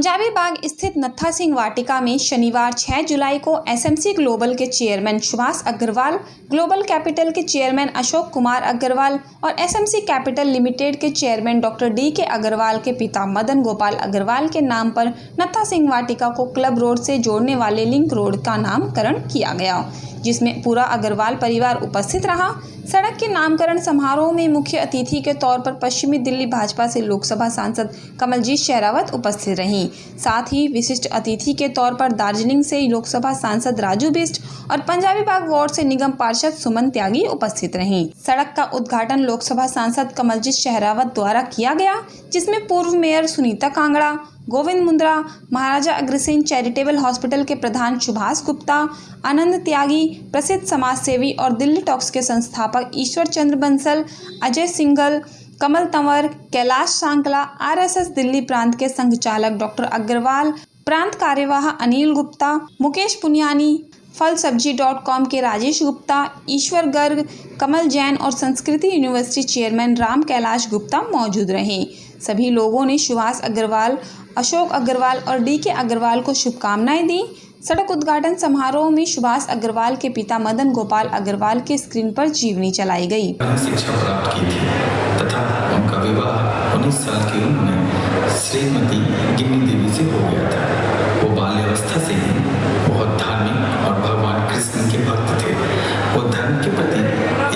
पंजाबी बाग स्थित नत्था सिंह वाटिका में शनिवार 6 जुलाई को एसएमसी ग्लोबल के chairman Subhash Agarwal, global capital के चेयरमैन अशोक कुमार अग्रवाल और एसएमसी कैपिटल लिमिटेड के चेयरमैन डॉक्टर डी.के. अग्रवाल के पिता मदन गोपाल अग्रवाल के नाम पर नत्था सिंह वाटिका को क्लब रोड से जोड़ने वाले लिंक रोड का नामकरण किया गया, जिसमें पूरा अग्रवाल परिवार उपस्थित रहा। सड़क के नामकरण समारोह में मुख्य अतिथि के तौर पर पश्चिमी दिल्ली भाजपा से लोकसभा सांसद कमलजीत शेरावत उपस्थित रहीं। साथ ही विशिष्ट अतिथि के तौर पर दार्जिलिंग से लोकसभा सांसद राजू बिष्ट और पंजाबी बाग वार्ड से निगम पार्षद सुमन त्यागी उपस्थित रहीं। सड़क का उद्घाटन लोकसभा सांसद कमलजीत शेरावत द्वारा किया गया, जिसमें पूर्व mayor Sunita Kangra, Govind Mundra, Maharaja Agrasen charitable hospital के प्रधान सुभाष गुप्ता, आनंद त्यागी, प्रसिद्ध समाजसेवी और दिल्ली टॉक्स के संस्थापक ईश्वर चंद्र बंसल, अजय सिंघल, कमल तंवर, कैलाश सांकला, आरएसएस दिल्ली प्रांत के संघ चालक डॉक्टर अग्रवाल, प्रांत कार्यवाह अनिल गुप्ता, मुकेश पुनियानी, फलसब्जी.com के राजेश गुप्ता, ईश्वर गर्ग, कमल जैन और संस्कृति यूनिवर्सिटी चेयरमैन राम कैलाश गुप्ता मौजूद रहे। सभी लोगों ने सुभाष अग्रवाल, अशोक अग्रवाल और डी.के. अग्रवाल को शुभकामनाएं दी। सड़क उद्घाटन समारोह में सुभाष अग्रवाल के पिता मदन गोपाल अग्रवाल के स्क्रीन पर जीवनी चलाई गई। शिक्षा प्राप्त की थी तथा उनका विवाह 19 साल की उम्र में श्रीमती गिन्नी देवी से हो गया था। वो बाल्यावस्था से ही बहुत धार्मिक और भगवान कृष्ण के भक्त थे। वो धर्म के प्रति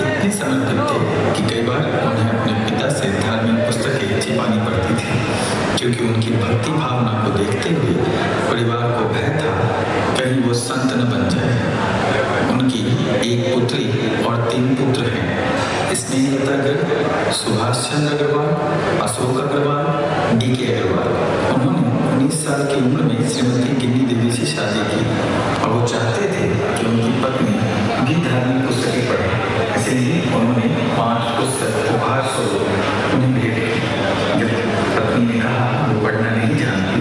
इतने समर्पित थे कि कई बार उन्हें अपने पिता से धार्मिक पुस्तकें छिपानी पड़ती थी, क्योंकि उनकी भक्ति भावना को देखते हुए परिवार को भय था कहीं वो संत न बन जाए। उनकी एक पुत्री और 3 पुत्र हैं। स्नेहलता गर्ग, सुभाष चंद्र अग्रवाल, अशोक अग्रवाल, डी.के. अग्रवाल। उन्होंने 19 साल की उम्र में श्रीमती गिन्नी देवी से शादी की और वो चाहते थे कि उनकी पत्नी भी धार्मिक पुस्तकें पढ़े, इसलिए उन्होंने 5 पुस्तक उपहार स्वरूप उन्हें भेंट की। जब पत्नी ने कहा वो पढ़ना नहीं जानती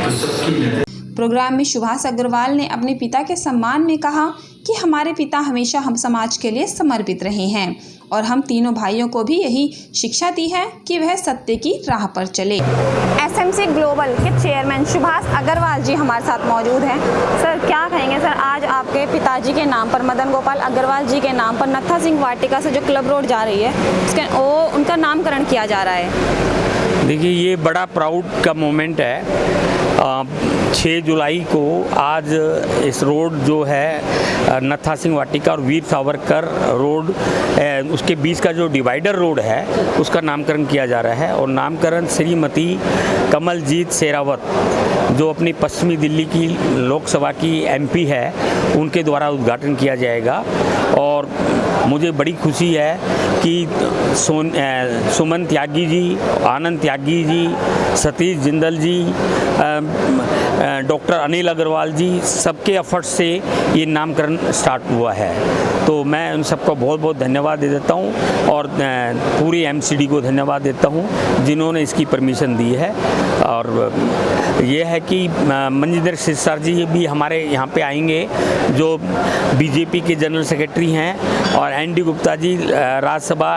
तो सबकी नजर। प्रोग्राम में सुभाष अग्रवाल ने अपने पिता के सम्मान में कहा कि हमारे पिता हमेशा हम समाज के लिए समर्पित रहे हैं और हम तीनों भाइयों को भी यही शिक्षा दी है कि वह सत्य की राह पर चले। एसएमसी ग्लोबल के चेयरमैन सुभाष अग्रवाल जी हमारे साथ मौजूद हैं। सर, क्या कहेंगे सर, आज आपके पिताजी के नाम पर, मदन गोपाल अग्रवाल जी के नाम पर नत्था सिंह वाटिका से जो क्लब रोड जा रही है उनका नामकरण किया जा रहा है। देखिए, ये बड़ा प्राउड का मोमेंट है। 6 जुलाई को आज इस रोड जो है नत्था सिंह वाटिका और वीर सावरकर रोड, उसके बीच का जो डिवाइडर रोड है उसका नामकरण किया जा रहा है। और नामकरण श्रीमती कमलजीत शेरावत, जो अपनी पश्चिमी दिल्ली की लोकसभा की एमपी है, उनके द्वारा उद्घाटन किया जाएगा। और मुझे बड़ी खुशी है कि सुमन त्यागी जी, आनंद त्यागी जी, सतीश जिंदल जी, डॉक्टर अनिल अग्रवाल जी, सबके एफर्ट से ये नामकरण स्टार्ट हुआ है। तो मैं उन सबको बहुत बहुत धन्यवाद दे देता हूँ और पूरी एमसीडी को धन्यवाद देता हूँ जिन्होंने इसकी परमिशन दी है। और ये है कि मंजिंदर सर जी भी हमारे यहाँ पे आएंगे, जो बीजेपी के जनरल सेक्रेटरी हैं, और एन.डी. गुप्ता जी राज्यसभा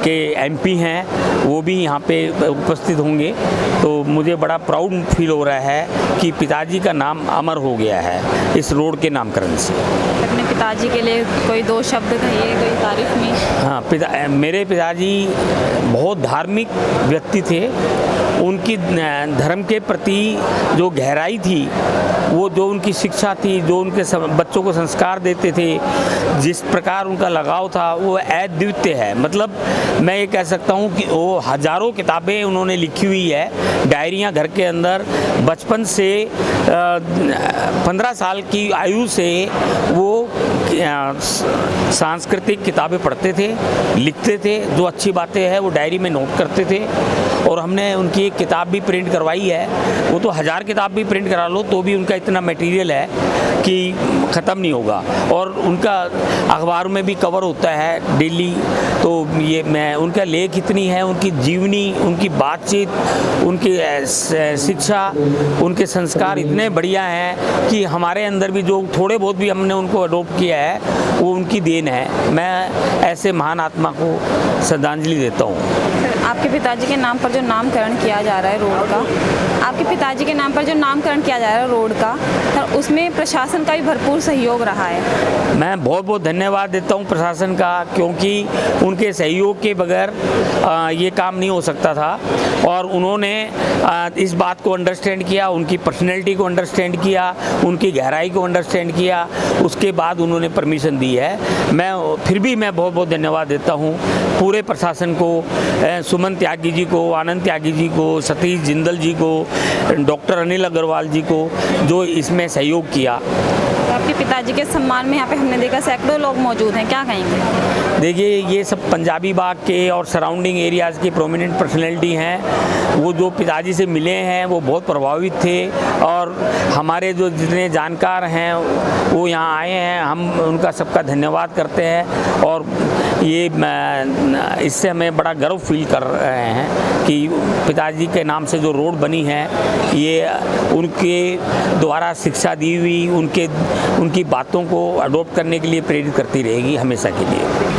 के एमपी हैं, वो भी यहाँ पे उपस्थित होंगे। तो मुझे बड़ा प्राउड फील हो रहा है कि पिताजी का नाम अमर हो गया है इस रोड के नामकरण से। अपने पिताजी के लिए कोई 2 शब्द कहिए, कोई तारीफ में। हाँ, मेरे पिताजी बहुत धार्मिक व्यक्ति थे। उनकी धर्म के प्रति जो गहराई थी, वो जो उनकी शिक्षा थी, जो उनके बच्चों को संस्कार देते थे, जिस प्रकार उनका लगाव था, वो अद्वितीय है। मतलब मैं ये कह सकता हूँ कि वो हजारों किताबें उन्होंने लिखी हुई है, डायरियाँ घर के अंदर। बचपन से 15 साल की आयु से वो सांस्कृतिक किताबें पढ़ते थे, लिखते थे, जो अच्छी बातें हैं वो डायरी में नोट करते थे। और हमने उनकी एक किताब भी प्रिंट करवाई है। वो तो 1000 किताब भी प्रिंट करा लो तो भी उनका इतना मटेरियल है कि ख़त्म नहीं होगा। और उनका अखबार में भी कवर होता है डेली। तो ये मैं उनका लेख इतनी है, उनकी जीवनी, उनकी बातचीत, उनकी शिक्षा, उनके संस्कार इतने बढ़िया हैं कि हमारे अंदर भी जो थोड़े बहुत भी हमने उनको अडॉप्ट किया है वो उनकी देन है। मैं ऐसे महान आत्मा को श्रद्धांजलि देता हूँ। आपके पिताजी के नाम पर जो नामकरण किया जा रहा है रोड का, आपके पिताजी के नाम पर जो नामकरण किया जा रहा है रोड का, तो उसमें प्रशासन का भी भरपूर सहयोग रहा है। मैं बहुत बहुत धन्यवाद देता हूं प्रशासन का, क्योंकि उनके सहयोग के बगैर ये काम नहीं हो सकता था और उन्होंने इस बात को अंडरस्टैंड किया, उनकी पर्सनैलिटी को अंडरस्टैंड किया, उनकी गहराई को अंडरस्टैंड किया, उसके बाद उन्होंने परमिशन दी है। मैं बहुत बहुत धन्यवाद देता हूँ पूरे प्रशासन को, सुमन त्यागी जी को, आनंद त्यागी जी को, सतीश जिंदल जी को, डॉक्टर अनिल अग्रवाल जी को, जो इसमें सहयोग किया। तो आपके पिताजी के सम्मान में यहाँ पे हमने देखा सैकड़ों लोग मौजूद हैं, क्या कहेंगे? देखिए, ये सब पंजाबी बाग के और सराउंडिंग एरियाज़ के प्रोमिनेंट पर्सनैलिटी हैं। वो जो पिताजी से मिले हैं वो बहुत प्रभावित थे और हमारे जो जितने जानकार हैं वो यहाँ आए हैं, हम उनका सबका धन्यवाद करते हैं और ये इससे हमें बड़ा गर्व फील कर रहे हैं कि पिताजी के नाम से जो रोड बनी है ये उनके द्वारा शिक्षा दी हुई, उनकी बातों को अडॉप्ट करने के लिए प्रेरित करती रहेगी हमेशा के लिए।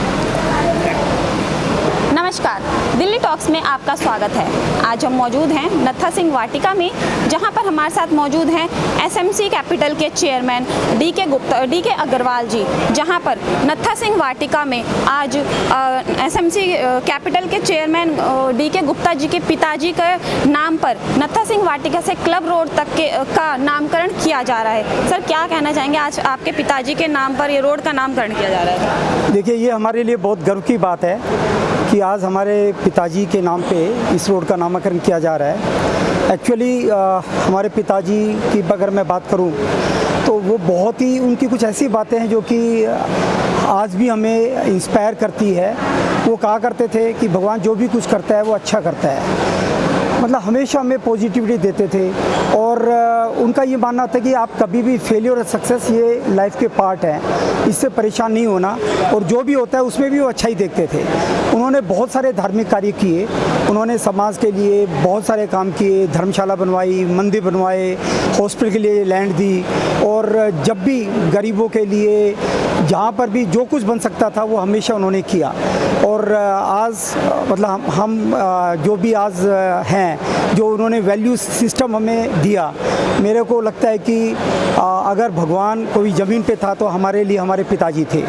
नमस्कार, दिल्ली टॉक्स में आपका स्वागत है। आज हम मौजूद हैं नत्था सिंह वाटिका में, जहां पर हमारे साथ मौजूद हैं एसएमसी कैपिटल के चेयरमैन डी.के. अग्रवाल जी, जहां पर नत्था सिंह वाटिका में आज एसएमसी कैपिटल के चेयरमैन डी.के. गुप्ता जी के पिताजी के नाम पर नत्था सिंह वाटिका से क्लब रोड तक का नामकरण किया जा रहा है। सर, क्या कहना चाहेंगे, आज आपके पिताजी के नाम पर ये रोड का नामकरण किया जा रहा है? देखिए, ये हमारे लिए बहुत गर्व की बात है कि आज हमारे पिताजी के नाम पे इस रोड का नामकरण किया जा रहा है। एक्चुअली हमारे पिताजी की अगर मैं बात करूं तो वो बहुत ही, उनकी कुछ ऐसी बातें हैं जो कि आज भी हमें इंस्पायर करती है। वो कहा करते थे कि भगवान जो भी कुछ करता है वो अच्छा करता है, मतलब हमेशा हमें पॉजिटिविटी देते थे और उनका ये मानना था कि आप कभी भी फेलियर और सक्सेस ये लाइफ के पार्ट हैं, इससे परेशान नहीं होना और जो भी होता है उसमें भी वो अच्छा ही देखते थे। उन्होंने बहुत सारे धार्मिक कार्य किए, उन्होंने समाज के लिए बहुत सारे काम किए, धर्मशाला बनवाई, मंदिर बनवाए, हॉस्पिटल के लिए लैंड दी और जब भी गरीबों के लिए जहाँ पर भी जो कुछ बन सकता था वो हमेशा उन्होंने किया। और आज मतलब हम जो भी आज हैं, जो उन्होंने वैल्यू सिस्टम हमें दिया, मेरे को लगता है कि अगर भगवान कोई ज़मीन पे था तो हमारे लिए हमारे पिताजी थे।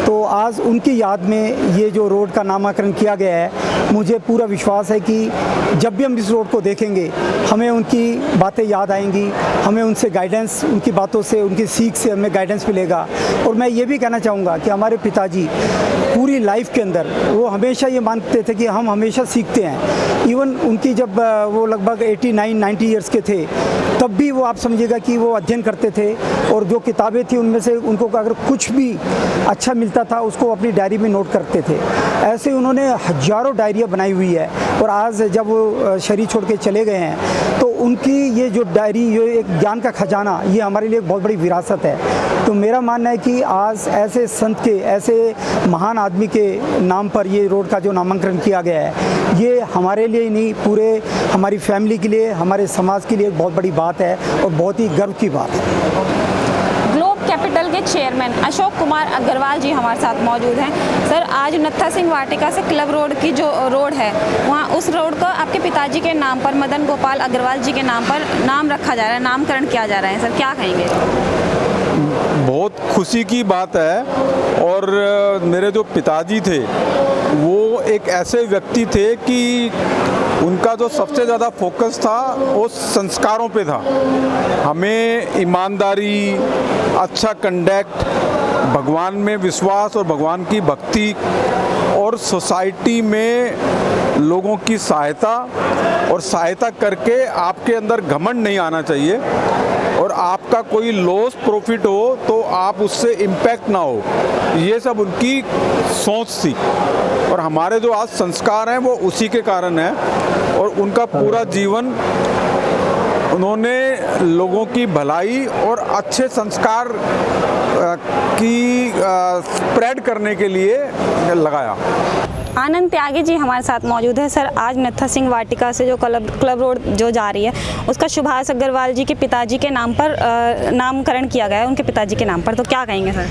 तो आज उनकी याद में ये जो रोड का नामकरण किया गया है, मुझे पूरा विश्वास है कि जब भी हम इस रोड को देखेंगे हमें उनकी बातें याद आएंगी, हमें उनसे गाइडेंस, उनकी बातों से, उनकी सीख से हमें गाइडेंस मिलेगा। और मैं ये भी कहना चाहूँगा कि हमारे पिताजी पूरी लाइफ के अंदर वो हमेशा ये मानते थे कि हम हमेशा सीखते हैं। इवन उनकी जब वो लगभग 89-90 ईयर्स के थे तब भी वो, आप समझिएगा कि वो अध्ययन करते थे और जो किताबें थी उनमें से उनको अगर कुछ भी अच्छा मिलता था उसको अपनी डायरी में नोट करते थे। ऐसे उन्होंने हजारों डायरियाँ बनाई हुई है और आज जब वो शरीर छोड़ के चले गए हैं तो उनकी ये जो डायरी, ये एक ज्ञान का खजाना, ये हमारे लिए एक बहुत बड़ी विरासत है। तो मेरा मानना है कि आज ऐसे संत के, ऐसे महान आदमी के नाम पर ये रोड का जो नामकरण किया गया है, ये हमारे लिए नहीं, पूरे हमारी फैमिली के लिए, हमारे समाज के लिए एक बहुत बड़ी बात है और बहुत ही गर्व की बात है। कैपिटल के चेयरमैन अशोक कुमार अग्रवाल जी हमारे साथ मौजूद हैं। सर, आज नत्था सिंह वाटिका से क्लब रोड की जो रोड है, वहाँ उस रोड को आपके पिताजी के नाम पर, मदन गोपाल अग्रवाल जी के नाम पर नाम रखा जा रहा है, नामकरण किया जा रहा है। सर, क्या कहेंगे? बहुत खुशी की बात है और मेरे जो पिताजी थे वो एक ऐसे व्यक्ति थे कि उनका जो सबसे ज़्यादा फोकस था वो संस्कारों पे था। हमें ईमानदारी, अच्छा कंडक्ट, भगवान में विश्वास और भगवान की भक्ति और सोसाइटी में लोगों की सहायता, और सहायता करके आपके अंदर घमंड नहीं आना चाहिए और आपका कोई लॉस प्रॉफिट हो तो आप उससे इम्पैक्ट ना हो, ये सब उनकी सोच थी। और हमारे जो आज संस्कार हैं वो उसी के कारण हैं और उनका पूरा जीवन उन्होंने लोगों की भलाई और अच्छे संस्कार की स्प्रेड करने के लिए लगाया। आनंद त्यागी जी हमारे साथ मौजूद है। सर, आज नत्था सिंह वाटिका से जो क्लब रोड जो जा रही है उसका सुभाष अग्रवाल जी के पिताजी के नाम पर नामकरण किया गया है, उनके पिताजी के नाम पर, तो क्या कहेंगे सर?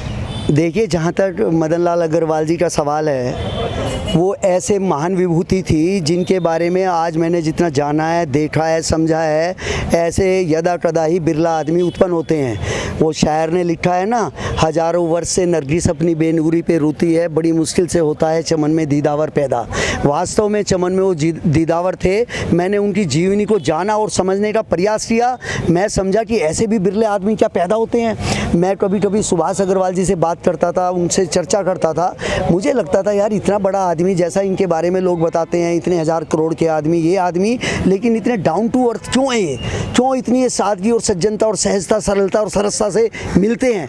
देखिए, जहाँ तक मदन लाल अग्रवाल जी का सवाल है, वो ऐसे महान विभूति थी जिनके बारे में आज मैंने जितना जाना है, देखा है, समझा है, ऐसे यदा कदा ही बिरला आदमी उत्पन्न होते हैं। वो शायर ने लिखा है ना, हजारों वर्ष से नरगिस अपनी बेनूरी पे रोती है, बड़ी मुश्किल से होता है चमन में दीदावर पैदा। वास्तव में चमन में वो दीदावर थे। मैंने उनकी जीवनी को जाना और समझने का प्रयास किया। मैं समझा कि ऐसे भी बिरले आदमी क्या पैदा होते हैं। मैं कभी कभी सुभाष अग्रवाल जी से बात करता था, उनसे चर्चा करता था। मुझे लगता था यार इतना बड़ा आदमी जैसा इनके बारे में लोग बताते हैं, इतने हज़ार करोड़ के आदमी, ये आदमी लेकिन इतने डाउन टू अर्थ क्यों है ये? क्यों इतनी ये सादगी और सज्जनता और सहजता, सरलता और सरसता से मिलते हैं?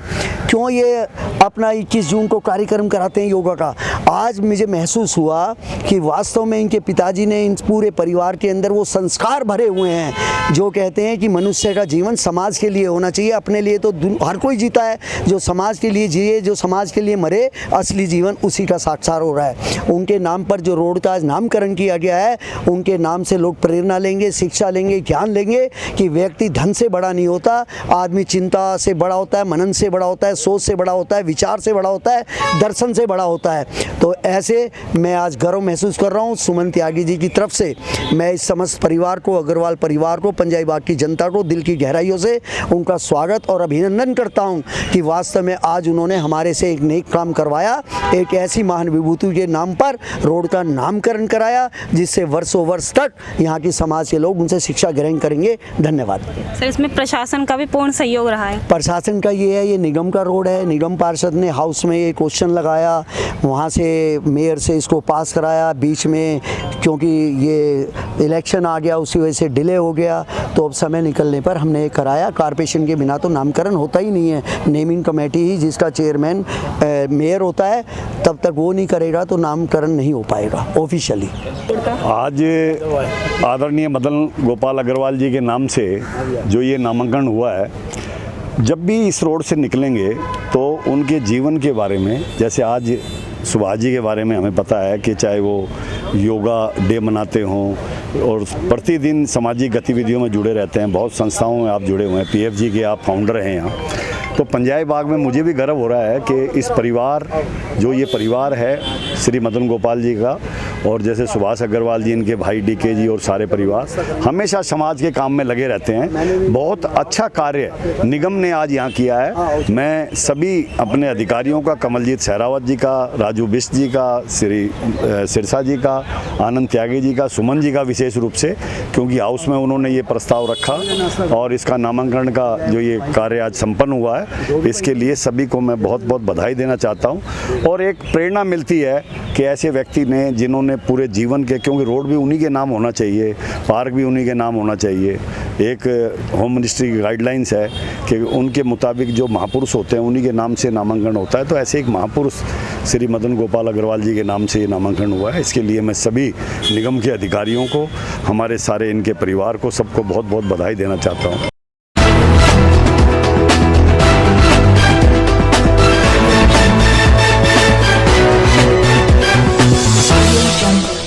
क्यों ये अपना 21 जून को कार्यक्रम कराते हैं योगा का? आज मुझे महसूस हुआ कि वास्तव में इनके पिताजी ने इन पूरे परिवार के अंदर वो संस्कार भरे हुए हैं जो कहते हैं कि मनुष्य का जीवन समाज के लिए होना चाहिए। अपने लिए तो हर कोई जीता है, जो समाज के लिए जिए, जो समाज के लिए मरे, असली जीवन उसी का साक्षात हो रहा है। उनके नाम पर जो रोड का आज नामकरण किया गया है, उनके नाम से लोग प्रेरणा लेंगे, शिक्षा लेंगे, ज्ञान लेंगे कि व्यक्ति धन से बड़ा नहीं होता, आदमी चिंता से बड़ा होता है, मनन से बड़ा होता है, सोच से बड़ा होता है, विचार से बड़ा होता है, दर्शन से बड़ा होता है। तो ऐसे मैं आज गर्व महसूस कर रहा हूँ सुमन त्यागी जी की तरफ से। मैं इस समस्त परिवार को, अग्रवाल परिवार को, पंजाबी बाग की जनता को दिल की गहराइयों से उनका स्वागत और अभिनंदन करता हूँ कि वास्तव में आज उन्होंने हमारे से एक नेक काम करवाया, एक ऐसी महान विभूति के नाम पर रोड का नामकरण कराया जिससे वर्षों वर्ष तक यहाँ की समाज के लोग उनसे शिक्षा ग्रहण करेंगे। धन्यवाद सर। इसमें प्रशासन का भी पूर्ण सहयोग रहा है। प्रशासन का ये है, ये निगम का रोड है। निगम पार्षद ने हाउस में ये क्वेश्चन लगाया, वहाँ से मेयर से इसको पास कराया। बीच में क्योंकि ये इलेक्शन आ गया उसी वजह से डिले हो गया, तो अब समय निकलने पर हमने ये कराया। कॉर्पोरेशन के बिना तो नामकरण होता ही नहीं है। नेमिंग कमेटी ही जिसका चेयरमैन मेयर होता है, तब तक वो नहीं करेगा तो नामकरण नहीं हो पाएगा ऑफिशियली। आज आदरणीय मदन गोपाल अग्रवाल जी के नाम से जो ये नामांकन हुआ है, जब भी इस रोड से निकलेंगे तो उनके जीवन के बारे में, जैसे आज सुभाष जी के बारे में हमें पता है कि चाहे वो योगा डे मनाते हों और प्रतिदिन सामाजिक गतिविधियों में जुड़े रहते हैं, बहुत संस्थाओं में आप जुड़े हुए हैं, PFG के आप फाउंडर हैं यहाँ। तो पंजाबी बाग में मुझे भी गर्व हो रहा है कि इस परिवार, जो ये परिवार है श्री मदन गोपाल जी का, और जैसे सुभाष अग्रवाल जी, इनके भाई DK जी और सारे परिवार हमेशा समाज के काम में लगे रहते हैं। बहुत अच्छा कार्य निगम ने आज यहाँ किया है। मैं सभी अपने अधिकारियों का, कमलजीत सहरावत जी का, राजू बिष्ट जी का, श्री सिरसा जी का, आनंद त्यागी जी का, सुमन जी का विशेष रूप से, क्योंकि हाउस में उन्होंने ये प्रस्ताव रखा और इसका नामांकन का जो ये कार्य आज संपन्न हुआ है, इसके लिए सभी को मैं बहुत बहुत बधाई देना चाहता हूँ। और एक प्रेरणा मिलती है कि ऐसे व्यक्ति ने, जिन्होंने पूरे जीवन के, क्योंकि रोड भी उन्हीं के नाम होना चाहिए, पार्क भी उन्हीं के नाम होना चाहिए, एक होम मिनिस्ट्री की गाइडलाइंस है कि उनके मुताबिक जो महापुरुष होते हैं उन्हीं के नाम से नामांकन होता है। तो ऐसे एक महापुरुष श्री मदन गोपाल अग्रवाल जी के नाम से ये नामांकन हुआ है। इसके लिए मैं सभी निगम के अधिकारियों को, हमारे सारे इनके परिवार को, सबको बहुत बहुत बधाई देना चाहता हूँ।